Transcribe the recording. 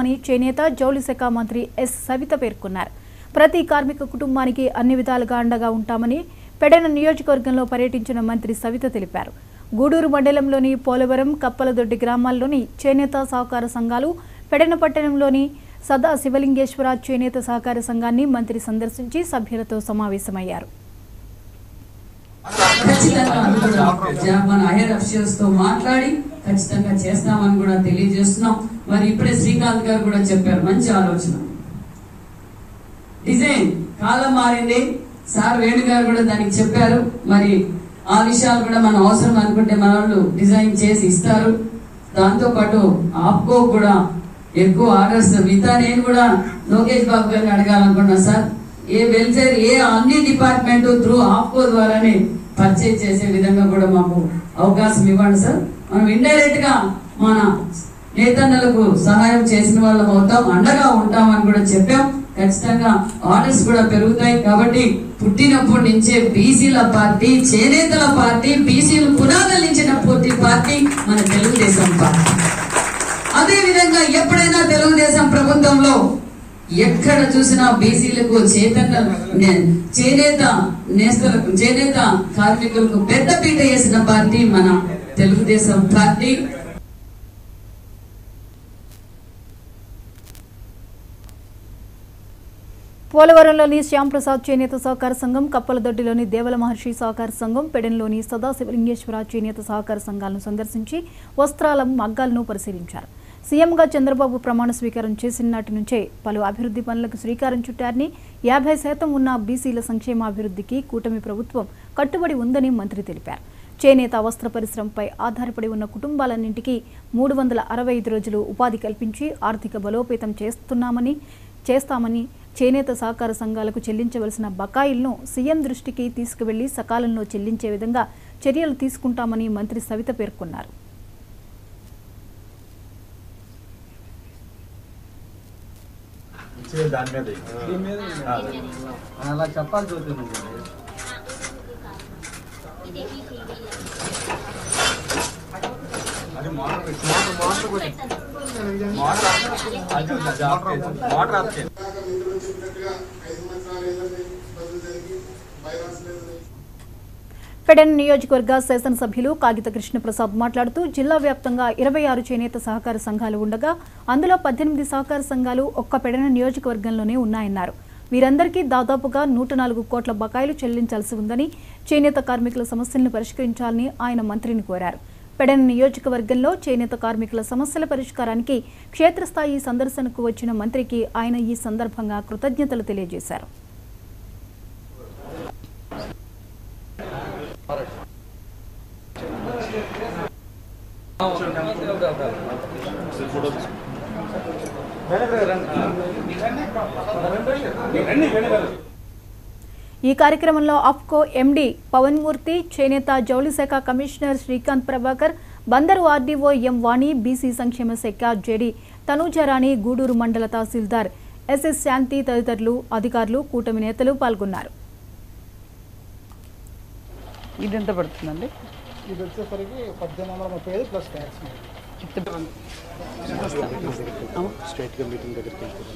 చేస్తామని చేనేత జౌళి శాఖ మంత్రి ఎస్ సవిత పేర్కొన్నారు. ప్రతి కార్మిక కుటుంబానికి అన్ని విధాలుగా అండగా ఉంటామని పెడన నియోజకవర్గంలో పర్యటించిన మంత్రి సవిత తెలిపారు. గూడూరు మండలంలోని పోలవరం, కప్పలదొడ్డి గ్రామాల్లోని చేనేత సహకార సంఘాలు, పెడన పట్టణంలోని సదా శివలింగేశ్వర చేనేత సహకార సంఘాన్ని మంత్రి సందర్శించి సభ్యులతో సమావేశమయ్యారు. ఖచ్చితంగా చేస్తామని కూడా తెలియజేస్తున్నాం. మరి ఇప్పుడే శ్రీకాంత్ గారు కూడా చెప్పారు, మంచి ఆలోచన. డిజైన్ కాలం మారింది, సార్ వేణు గారు కూడా దానికి చెప్పారు. మరి ఆ విషయాలు కూడా మనం అవసరం అనుకుంటే మన వాళ్ళు డిజైన్ చేసి ఇస్తారు. దాంతో పాటు ఆప్కో కూడా ఎక్కువ ఆర్డర్స్ మిగతా నేను కూడా లోకేష్ బాబు గారిని అడగాలనుకున్నా. సార్ ఏ వెల్ఫేర్ అన్ని డిపార్ట్మెంట్ త్రూ ఆప్కో ద్వారానే పర్చేజ్ చేసే విధంగా కూడా మాకు అవకాశం ఇవ్వండి సార్. మనం ఇండైరెక్ట్ గా మన నేతన్నలకు సహాయం చేసిన వాళ్ళం అవుతాం, అండగా ఉంటామని కూడా చెప్పాం. ఖచ్చితంగా ఆర్డర్స్ కూడా పెరుగుతాయి. కాబట్టి పుట్టినప్పటి నుంచే బీసీల పార్టీ, చేనేతల పార్టీ, బీసీలు పునాదలించిన పూర్తి పార్టీ మన తెలుగుదేశం పార్టీ. అదే విధంగా ఎప్పుడైనా తెలుగుదేశం ప్రభుత్వంలో ఎక్కడ చూసినా బీసీలకు చేనేత కార్మికులకు పెద్దపీట వేసిన పార్టీ మన తెలుగుదేశం పార్టీ. పోలవరంలోని శ్యాంప్రసాద్ చేనేత సహకార సంఘం, కప్పలదొడ్డిలోని దేవల మహర్షి సహకార సంఘం, పెడన్లోని సదాశివలింగేశ్వర చేనేత సహకార సంఘాలను సందర్శించి వస్త్రాల మగ్గాలను పరిశీలించారు. సీఎంగా చంద్రబాబు ప్రమాణ స్వీకారం చేసిన నాటి నుంచే పలు అభివృద్ధి పనులకు శ్రీకారం చుట్టారని, 50% ఉన్న బీసీల సంక్షేమాభివృద్ధికి కూటమి ప్రభుత్వం కట్టుబడి ఉందని మంత్రి తెలిపారు. చేనేత వస్త్ర పరిశ్రమపై ఆధారపడి ఉన్న కుటుంబాలన్నింటికీ 365 రోజులు ఉపాధి కల్పించి ఆర్థిక బలోపేతం చేస్తామని, చేనేత సహకార సంఘాలకు చెల్లించవలసిన బకాయిలను సీఎం దృష్టికి తీసుకువెళ్లి సకాలంలో చెల్లించే విధంగా చర్యలు తీసుకుంటామని మంత్రి సవిత పేర్కొన్నారు. పెడన్ నియోజకవర్గ శాసనసభ్యులు కాగిత కృష్ణప్రసాద్ మాట్లాడుతూ జిల్లా వ్యాప్తంగా 26 చేనేత సహకార సంఘాలు ఉండగా అందులో 18 సహకార సంఘాలు ఒక్క పెడన నియోజకవర్గంలోనే ఉన్నాయన్నారు. వీరందరికీ దాదాపుగా 104 కోట్ల బకాయిలు చెల్లించాల్సి ఉందని, చేనేత కార్మికుల సమస్యలను పరిష్కరించాలని ఆయన మంత్రిని కోరారు. పెడన నియోజకవర్గంలో చేనేత కార్మికుల సమస్యల పరిష్కారానికి క్షేత్రస్థాయి సందర్శనకు వచ్చిన మంత్రికి ఆయన ఈ సందర్భంగా కృతజ్ఞతలు తెలియజేశారు. ఈ కార్యక్రమంలో ఆప్కో ఎండీ పవన్మూర్తి, చేనేత జౌళి శాఖ commissioner Srikanth Prabhakar, Bandaru RDO M Vani, BC సంక్షేమ శాఖ జేడీ తనూజరాణి, గూడూరు మండల తహసీల్దార్ ఎస్ఎస్ శాంతి తదితరులు, అధికారులు, కూటమి నేతలు పాల్గొన్నారు. ఇది ఎంత పడుతుందండి? ఇది వచ్చేసరికి 1835 ప్లస్ ట్యాక్స్. స్ట్రైట్గా మీటింగ్ దగ్గరికి వెళ్తారు.